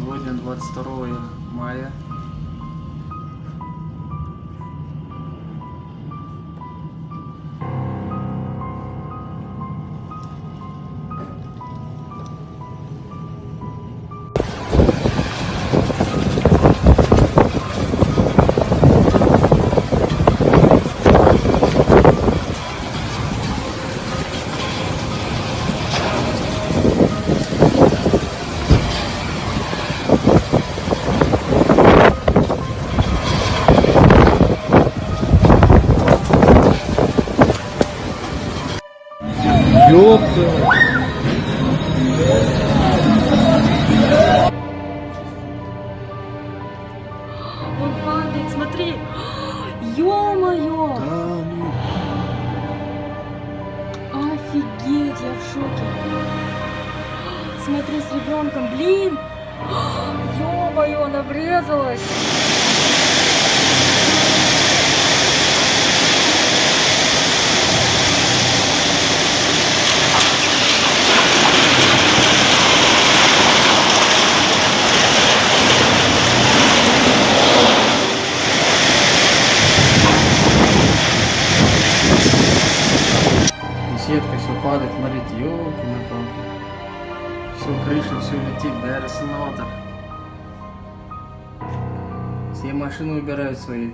Сегодня 22 мая. Ёпта! Он падает, смотри! Ё-моё! Да ну. Офигеть, я в шоке! Смотри, с ребенком, блин! Ё-моё, она врезалась! Сетка все падает, смотрите, ёлки на палки. Все, крыша, все летит, да, рассыновато. Все машины убирают свои.